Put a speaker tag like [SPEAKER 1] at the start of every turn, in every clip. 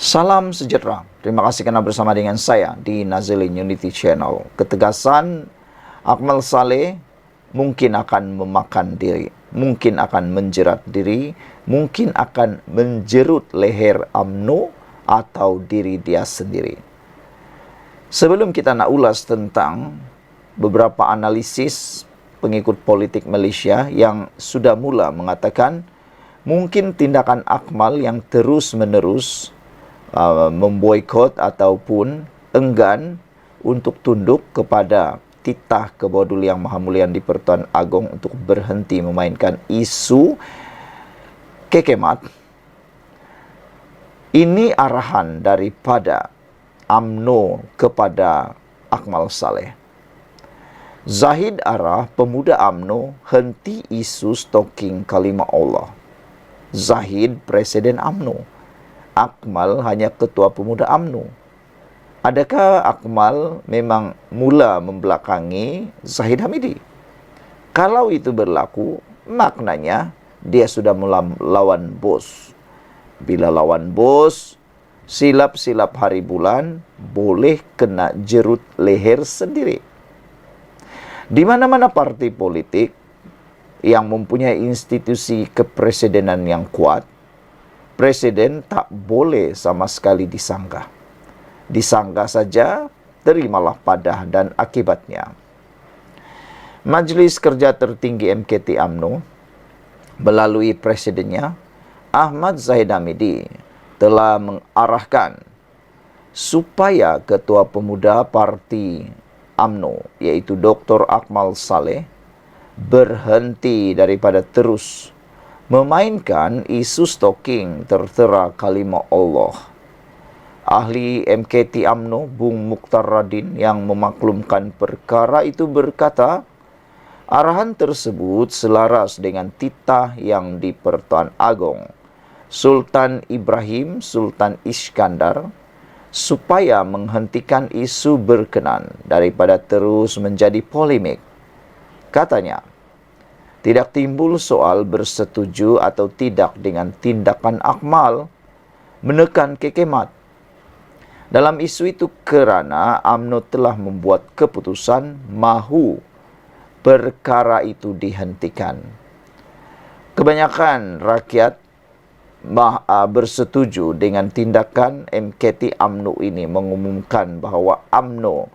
[SPEAKER 1] Salam sejahtera. Terima kasih karena bersama dengan saya di Nazilin Unity Channel. Ketegasan Akmal Saleh mungkin akan memakan diri, mungkin akan menjerat diri, mungkin akan menjerut leher UMNO atau diri dia sendiri. Sebelum kita nak ulas tentang beberapa analisis pengikut politik Malaysia yang sudah mula mengatakan mungkin tindakan Akmal yang terus-menerus memboikot ataupun enggan untuk tunduk kepada titah ke bawah Duli Yang Maha Mulia di Pertuan Agong untuk berhenti memainkan isu kekemat. Ini arahan daripada UMNO kepada Akmal Saleh. Zahid arah pemuda UMNO henti isu stalking kalimah Allah. Zahid Presiden UMNO. Akmal hanya ketua pemuda UMNO. Adakah Akmal memang mula membelakangi Zahid Hamidi? Kalau itu berlaku, maknanya dia sudah melawan bos. Bila lawan bos, silap-silap hari bulan boleh kena jerut leher sendiri. Di mana-mana parti politik yang mempunyai institusi kepresidenan yang kuat, Presiden tak boleh sama sekali disanggah. Disanggah saja, terimalah padah dan akibatnya. Majlis Kerja Tertinggi MKT UMNO melalui presidennya, Ahmad Zahid Hamidi, telah mengarahkan supaya Ketua Pemuda Parti UMNO, yaitu Dr. Akmal Saleh, berhenti daripada terus memainkan isu stalking tertera kalimah Allah. Ahli MKT UMNO, Bung Mukhtar Radin, yang memaklumkan perkara itu berkata, arahan tersebut selaras dengan titah yang di Pertuan Agong Sultan Ibrahim Sultan Iskandar supaya menghentikan isu berkenan daripada terus menjadi polemik. Katanya, tidak timbul soal bersetuju atau tidak dengan tindakan Akmal menekan kekemat. Dalam isu itu kerana UMNO telah membuat keputusan mahu perkara itu dihentikan. Kebanyakan rakyat bersetuju dengan tindakan MKT UMNO ini mengumumkan bahawa UMNO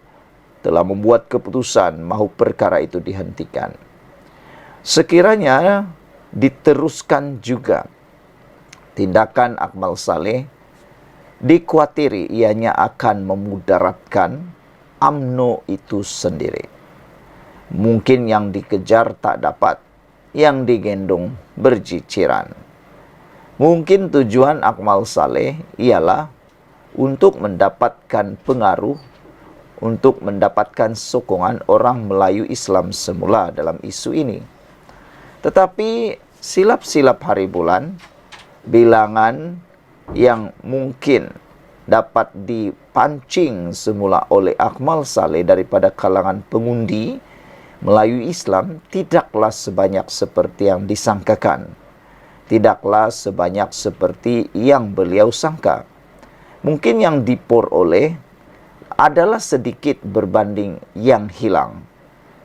[SPEAKER 1] telah membuat keputusan mahu perkara itu dihentikan. Sekiranya diteruskan juga tindakan Akmal Saleh, dikuatiri ianya akan memudaratkan UMNO itu sendiri. Mungkin yang dikejar tak dapat, yang digendong berciciran. Mungkin tujuan Akmal Saleh ialah untuk mendapatkan pengaruh, untuk mendapatkan sokongan orang Melayu Islam semula dalam isu ini. Tetapi silap-silap hari bulan, bilangan yang mungkin dapat dipancing semula oleh Akmal Saleh daripada kalangan pengundi Melayu Islam tidaklah sebanyak seperti yang disangkakan. Tidaklah sebanyak seperti yang beliau sangka. Mungkin yang diperoleh adalah sedikit berbanding yang hilang.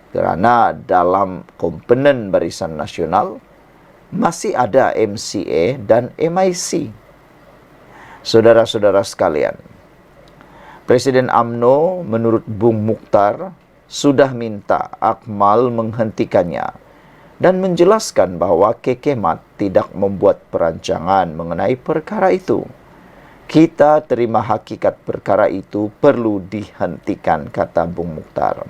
[SPEAKER 1] Kerana dalam komponen Barisan Nasional masih ada MCA dan MIC. Saudara-saudara sekalian, Presiden UMNO menurut Bung Mukhtar sudah minta Akmal menghentikannya dan menjelaskan bahawa kekemat tidak membuat perancangan mengenai perkara itu. Kita terima hakikat perkara itu perlu dihentikan, kata Bung Mukhtar.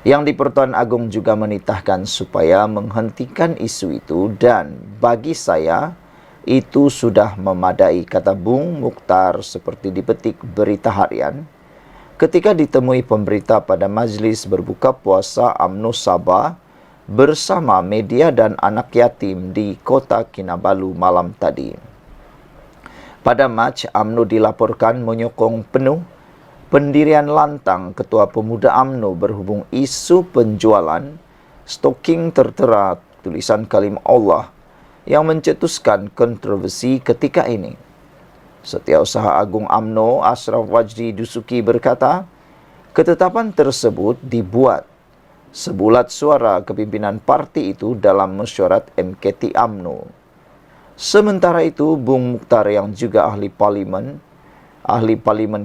[SPEAKER 1] Yang di Pertuan Agong juga menitahkan supaya menghentikan isu itu dan bagi saya itu sudah memadai, kata Bung Mukhtar seperti dipetik Berita Harian ketika ditemui pemberita pada majlis berbuka puasa UMNO Sabah bersama media dan anak yatim di Kota Kinabalu malam tadi. Pada Mac, UMNO dilaporkan menyokong penuh pendirian lantang Ketua Pemuda UMNO berhubung isu penjualan stalking tertera tulisan kalimah Allah yang mencetuskan kontroversi ketika ini. Setiausaha Agung UMNO Ashraf Wajdi Dusuki berkata, ketetapan tersebut dibuat sebulat suara kepimpinan parti itu dalam mesyuarat MKT UMNO. Sementara itu, Bung Mukhtar yang juga ahli Parlimen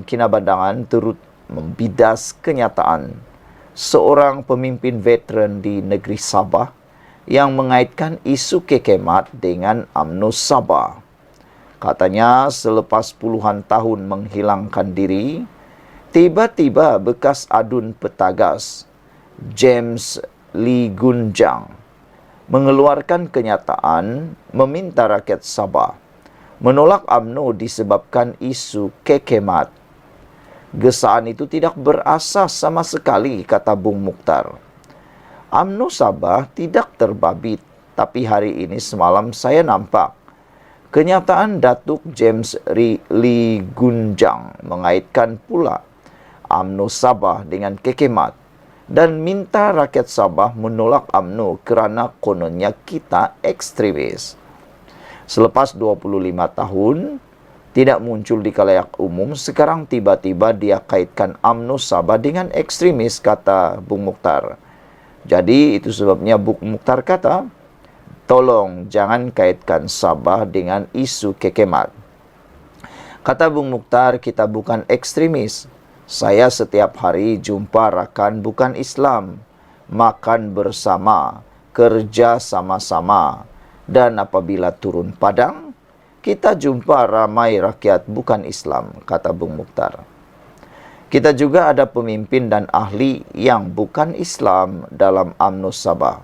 [SPEAKER 1] Kinabatangan turut membidas kenyataan seorang pemimpin veteran di negeri Sabah yang mengaitkan isu kekemat dengan UMNO Sabah. Katanya selepas puluhan tahun menghilangkan diri, tiba-tiba bekas adun petagas James Lee Gunjang mengeluarkan kenyataan meminta rakyat Sabah menolak UMNO disebabkan isu kekemat. Gesaan itu tidak berasas sama sekali, kata Bung Mukhtar. UMNO Sabah tidak terbabit, tapi hari ini semalam saya nampak kenyataan Datuk James Lee Gunjang mengaitkan pula UMNO Sabah dengan kekemat dan minta rakyat Sabah menolak UMNO kerana kononnya kita ekstremis. Selepas 25 tahun tidak muncul di khalayak umum, sekarang tiba-tiba dia kaitkan UMNO Sabah dengan ekstremis, kata Bung Mukhtar. Jadi itu sebabnya Bung Mukhtar kata, tolong jangan kaitkan Sabah dengan isu kekemat. Kata Bung Mukhtar, kita bukan ekstremis. Saya setiap hari jumpa rakan bukan Islam, makan bersama, kerja sama-sama. Dan apabila turun padang, kita jumpa ramai rakyat bukan Islam, kata Bung Mukhtar. Kita juga ada pemimpin dan ahli yang bukan Islam dalam UMNO Sabah.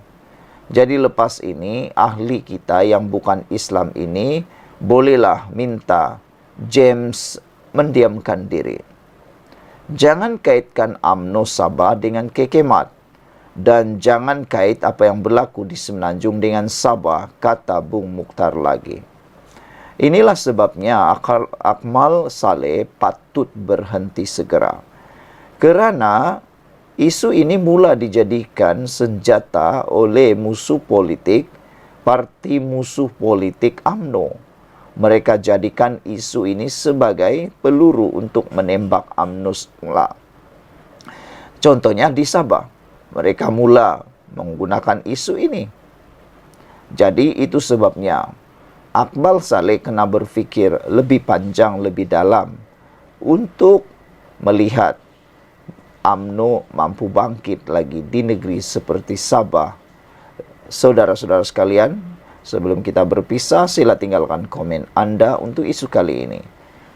[SPEAKER 1] Jadi lepas ini, ahli kita yang bukan Islam ini bolehlah minta James mendiamkan diri. Jangan kaitkan UMNO Sabah dengan kekemat. Dan jangan kait apa yang berlaku di Semenanjung dengan Sabah, kata Bung Mukhtar lagi. Inilah sebabnya Akmal Saleh patut berhenti segera. Kerana isu ini mula dijadikan senjata oleh musuh politik, parti musuh politik UMNO. Mereka jadikan isu ini sebagai peluru untuk menembak UMNO semula. Contohnya di Sabah, mereka mula menggunakan isu ini. Jadi itu sebabnya Akmal Saleh kena berfikir lebih panjang, lebih dalam untuk melihat UMNO mampu bangkit lagi di negeri seperti Sabah. Saudara-saudara sekalian, sebelum kita berpisah, sila tinggalkan komen anda untuk isu kali ini.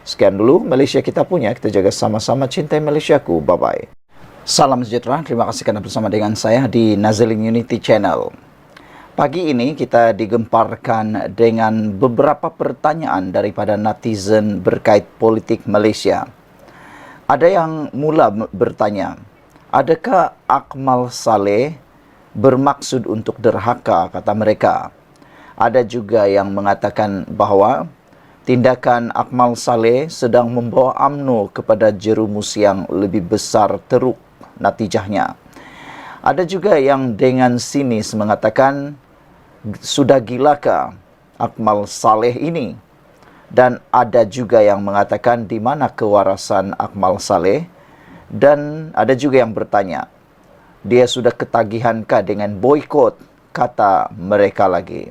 [SPEAKER 1] Sekian dulu Malaysia kita punya, kita jaga sama-sama, cintai Malaysiaku. Bye-bye. Salam sejahtera, terima kasih karena bersama dengan saya di Nazilin Unity Channel. Pagi ini kita digemparkan dengan beberapa pertanyaan daripada netizen berkait politik Malaysia. Ada yang mula bertanya, adakah Akmal Saleh bermaksud untuk derhaka, kata mereka. Ada juga yang mengatakan bahawa tindakan Akmal Saleh sedang membawa UMNO kepada jerumus yang lebih besar teruk natijahnya. Ada juga yang dengan sinis mengatakan, sudah gilakah Akmal Saleh ini? Dan ada juga yang mengatakan di mana kewarasan Akmal Saleh? Dan ada juga yang bertanya, dia sudah ketagihankah dengan boikot? Kata mereka lagi.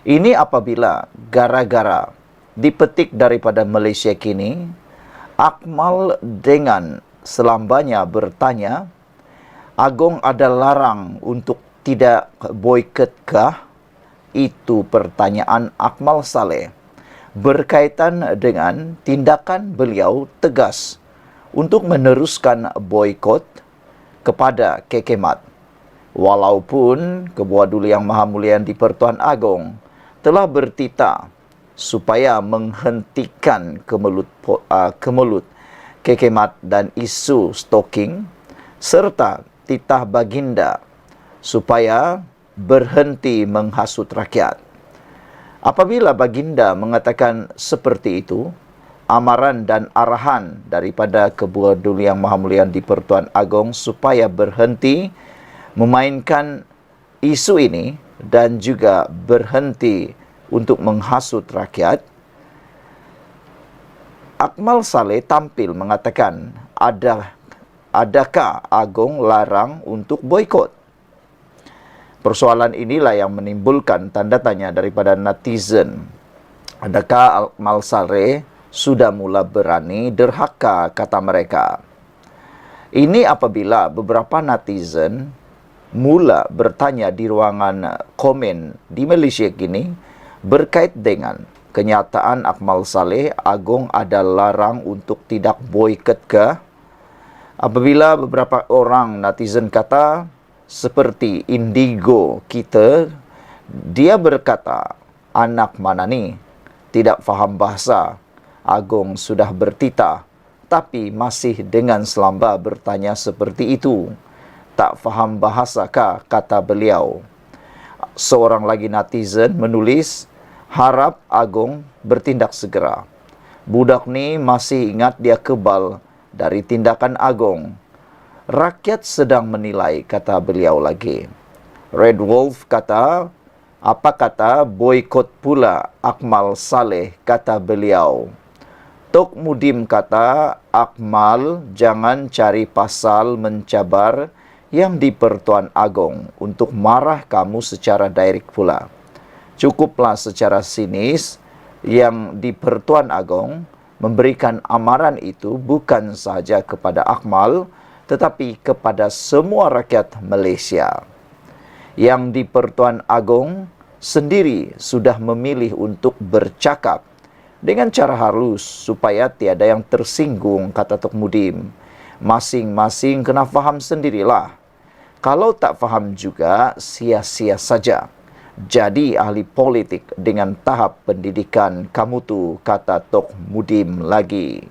[SPEAKER 1] Ini apabila gara-gara dipetik daripada Malaysia kini, Akmal dengan selambanya bertanya, Agong ada larang untuk tidak boikotkah? Itu pertanyaan Akmal Saleh berkaitan dengan tindakan beliau tegas untuk meneruskan boikot kepada kekemat. Walaupun Ketua Duli Yang Maha Mulia di Pertuan Agong telah bertitah supaya menghentikan kemelut kekemat dan isu stalking serta titah baginda supaya berhenti menghasut rakyat. Apabila baginda mengatakan seperti itu, amaran dan arahan daripada Ketua Duli Yang Maha Mulia di Pertuan Agong supaya berhenti memainkan isu ini dan juga berhenti untuk menghasut rakyat, Akmal Saleh tampil mengatakan, adakah Agong larang untuk boikot? Persoalan inilah yang menimbulkan tanda tanya daripada netizen. Adakah Akmal Saleh sudah mula berani derhaka, kata mereka. Ini apabila beberapa netizen mula bertanya di ruangan komen di Malaysia kini berkait dengan kenyataan Akmal Saleh, Agong ada larang untuk tidak boikot ke? Apabila beberapa orang netizen kata, seperti Indigo kita, dia berkata, anak mana ni? Tidak faham bahasa. Agong sudah bertitah, tapi masih dengan selamba bertanya seperti itu. Tak faham bahasa kah? Kata beliau. Seorang lagi netizen menulis, harap Agong bertindak segera. Budak ni masih ingat dia kebal dari tindakan Agong. Rakyat sedang menilai, kata beliau lagi. Red Wolf kata, apa kata boikot pula Akmal Saleh, kata beliau. Tok Mudim kata, Akmal jangan cari pasal mencabar yang di Pertuan Agong untuk marah kamu secara direct pula. Cukuplah secara sinis yang di Pertuan Agong memberikan amaran itu bukan sahaja kepada Akmal, tetapi kepada semua rakyat Malaysia. Yang di Pertuan Agong sendiri sudah memilih untuk bercakap dengan cara halus supaya tiada yang tersinggung, kata Tok Mudim. Masing-masing kena faham sendirilah. Kalau tak faham juga, sia-sia saja. Jadi ahli politik dengan tahap pendidikan kamu tu, kata Tok Mudim lagi.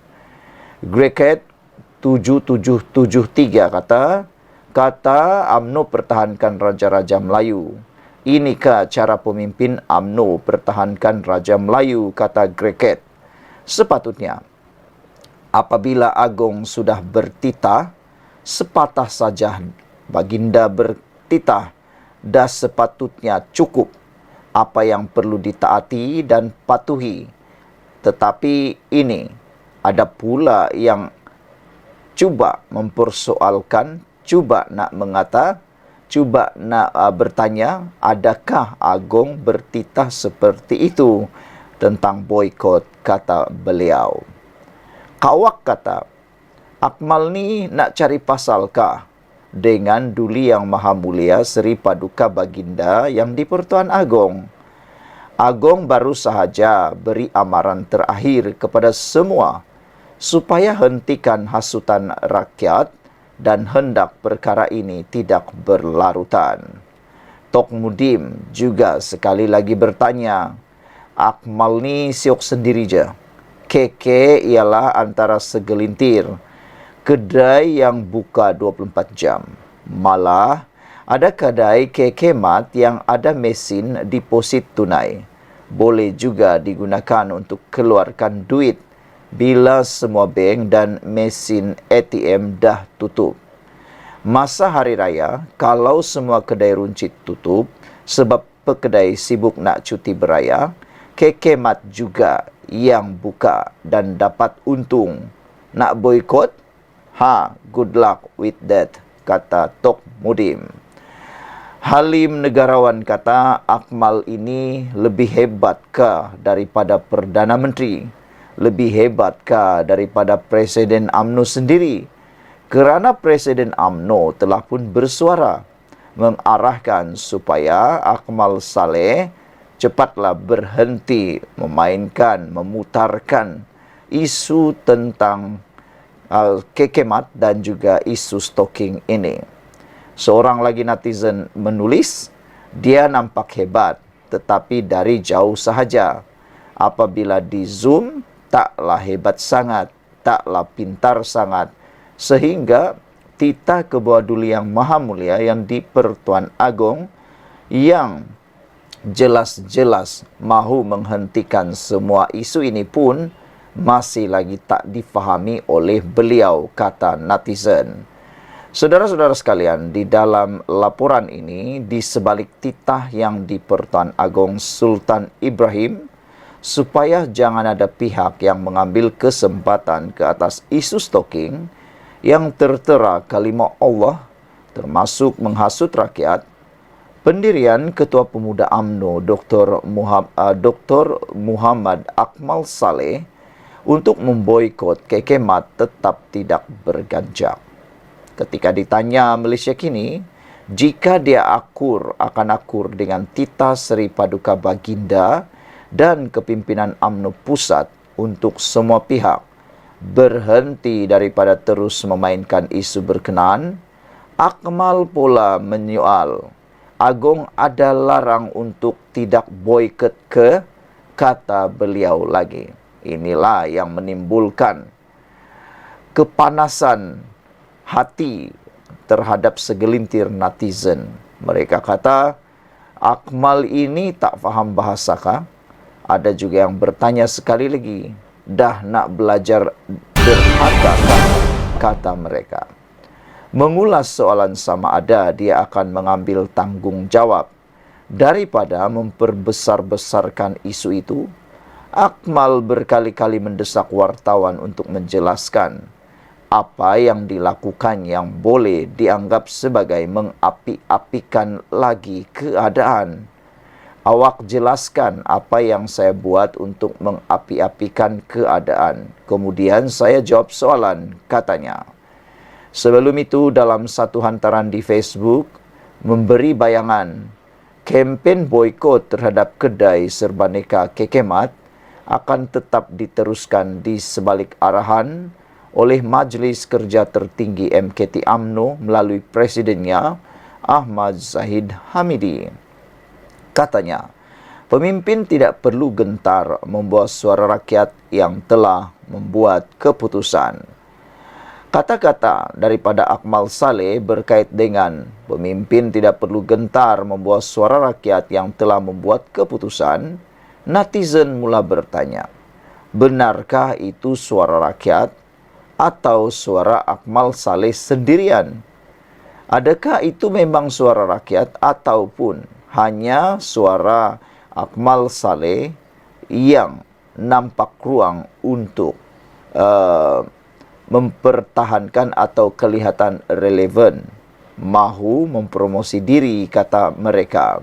[SPEAKER 1] Greket 7773 kata UMNO pertahankan Raja-Raja Melayu. Inikah cara pemimpin UMNO pertahankan Raja Melayu, kata Greket. Sepatutnya, apabila Agong sudah bertitah, sepatah saja baginda bertitah, dah sepatutnya cukup apa yang perlu ditaati dan patuhi. Tetapi ini ada pula yang cuba mempersoalkan, cuba nak bertanya, adakah Agong bertitah seperti itu tentang boikot, kata beliau. Kawak kata, Akmal ni nak cari pasal kah dengan Duli Yang Maha Mulia Seri Paduka Baginda yang di Pertuan Agong? Agong baru sahaja beri amaran terakhir kepada semua supaya hentikan hasutan rakyat dan hendak perkara ini tidak berlarutan. Tok Mudim juga sekali lagi bertanya, Akmal ni siok sendiri je. KK ialah antara segelintir kedai yang buka 24 jam. Malah, ada kedai KK Mat yang ada mesin deposit tunai. Boleh juga digunakan untuk keluarkan duit bila semua bank dan mesin ATM dah tutup. Masa hari raya, kalau semua kedai runcit tutup sebab pekedai sibuk nak cuti beraya, KK Mat juga yang buka dan dapat untung. Nak boikot? Good luck with that, kata Tok Mudim. Halim Negarawan kata, Akmal ini lebih hebatkah daripada Perdana Menteri? Lebih hebatkah daripada Presiden UMNO sendiri? Kerana Presiden UMNO telah pun bersuara mengarahkan supaya Akmal Saleh cepatlah berhenti memutarkan isu tentang kekemat dan juga isu stalking ini. Seorang lagi netizen menulis, dia nampak hebat tetapi dari jauh sahaja. Apabila di Zoom, taklah hebat sangat, taklah pintar sangat, sehingga titah ke bawah Duli Yang Maha Mulia yang di Pertuan Agong yang jelas-jelas mahu menghentikan semua isu ini pun masih lagi tak difahami oleh beliau, kata netizen. Saudara-saudara sekalian, di dalam laporan ini, di sebalik titah yang di Pertuan Agong Sultan Ibrahim, supaya jangan ada pihak yang mengambil kesempatan ke atas isu stalking yang tertera kalimat Allah, termasuk menghasut rakyat. Pendirian Ketua Pemuda UMNO Dr. Muhammad Akmal Saleh untuk memboikot Kekemat tetap tidak berganjak. Ketika ditanya Malaysia Kini, jika dia akan akur dengan Tita Seri Paduka Baginda dan kepimpinan UMNO Pusat untuk semua pihak berhenti daripada terus memainkan isu berkenaan, Akmal pula menyoal, Agong ada larang untuk tidak boikot ke, kata beliau lagi. Inilah yang menimbulkan kepanasan hati terhadap segelintir netizen. Mereka kata, Akmal ini tak faham bahasa kah? Ada juga yang bertanya sekali lagi, dah nak belajar derhaka kah? Kata mereka. Mengulas soalan sama ada dia akan mengambil tanggungjawab daripada memperbesar-besarkan isu itu. Akmal berkali-kali mendesak wartawan untuk menjelaskan apa yang dilakukan yang boleh dianggap sebagai mengapi-apikan lagi keadaan. Awak jelaskan apa yang saya buat untuk mengapi-apikan keadaan. Kemudian saya jawab soalan, katanya. Sebelum itu dalam satu hantaran di Facebook memberi bayangan kempen boikot terhadap kedai serbaneka Kekemat akan tetap diteruskan di sebalik arahan oleh Majlis Kerja Tertinggi MKT UMNO melalui presidennya Ahmad Zahid Hamidi. Katanya, pemimpin tidak perlu gentar membawa suara rakyat yang telah membuat keputusan. Kata-kata daripada Akmal Saleh berkait dengan pemimpin tidak perlu gentar membawa suara rakyat yang telah membuat keputusan. Netizen mula bertanya, benarkah itu suara rakyat atau suara Akmal Saleh sendirian? Adakah itu memang suara rakyat ataupun hanya suara Akmal Saleh yang nampak ruang untuk mempertahankan atau kelihatan relevan, mahu mempromosi diri, kata mereka.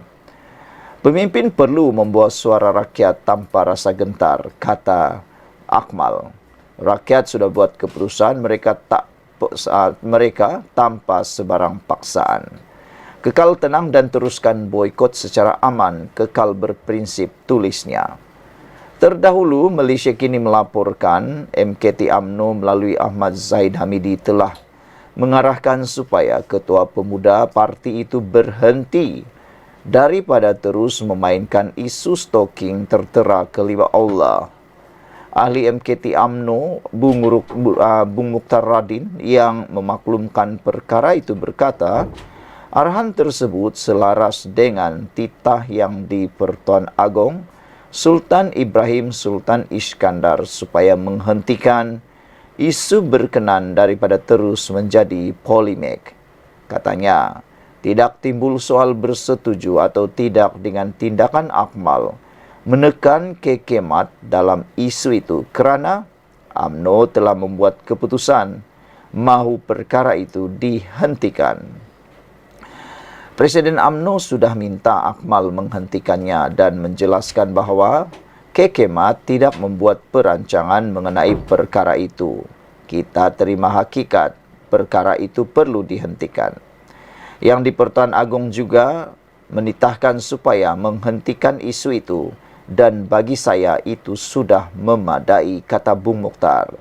[SPEAKER 1] Pemimpin perlu membawa suara rakyat tanpa rasa gentar, kata Akmal. Rakyat sudah buat keputusan, mereka tanpa sebarang paksaan. Kekal tenang dan teruskan boikot secara aman, kekal berprinsip, tulisnya. Terdahulu, Malaysia Kini melaporkan MKT UMNO melalui Ahmad Zahid Hamidi telah mengarahkan supaya Ketua Pemuda parti itu berhenti daripada terus memainkan isu stalking tertera kalimat Allah. Ahli MKT UMNO, Bung Mukhtar Radin yang memaklumkan perkara itu berkata, arahan tersebut selaras dengan titah yang di Pertuan Agong Sultan Ibrahim Sultan Iskandar supaya menghentikan isu berkenan daripada terus menjadi polemik. Katanya, tidak timbul soal bersetuju atau tidak dengan tindakan Akmal menekan Kekemat dalam isu itu kerana UMNO telah membuat keputusan mahu perkara itu dihentikan. Presiden UMNO sudah minta Akmal menghentikannya dan menjelaskan bahawa Kekemat tidak membuat perancangan mengenai perkara itu. Kita terima hakikat perkara itu perlu dihentikan. Yang di Pertuan Agong juga menitahkan supaya menghentikan isu itu dan bagi saya itu sudah memadai, kata Bung Mukhtar.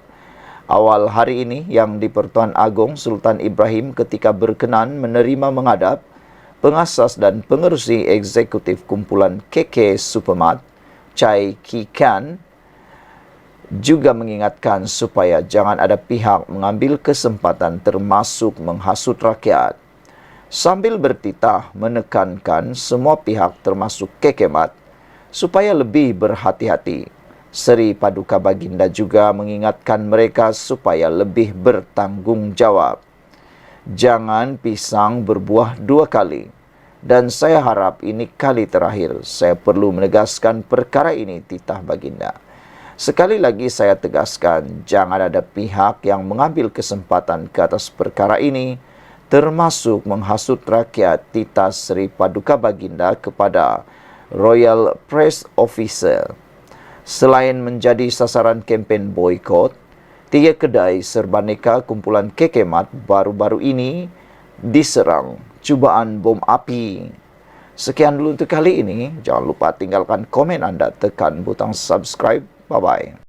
[SPEAKER 1] Awal hari ini yang di Pertuan Agong Sultan Ibrahim ketika berkenan menerima menghadap pengasas dan pengerusi eksekutif kumpulan KK Supermat, Chai Kikan, juga mengingatkan supaya jangan ada pihak mengambil kesempatan termasuk menghasut rakyat. Sambil bertitah menekankan semua pihak termasuk Kekemat supaya lebih berhati-hati. Seri Paduka Baginda juga mengingatkan mereka supaya lebih bertanggungjawab. Jangan pisang berbuah dua kali. Dan saya harap ini kali terakhir saya perlu menegaskan perkara ini titah baginda. Sekali lagi saya tegaskan, jangan ada pihak yang mengambil kesempatan ke atas perkara ini, termasuk menghasut rakyat titah Sri Paduka Baginda kepada Royal Press Officer. Selain menjadi sasaran kempen boykot, 3 kedai serbaneka kumpulan Kekemat baru-baru ini diserang cubaan bom api. Sekian dulu untuk kali ini. Jangan lupa tinggalkan komen Anda, tekan butang subscribe. Bye-bye.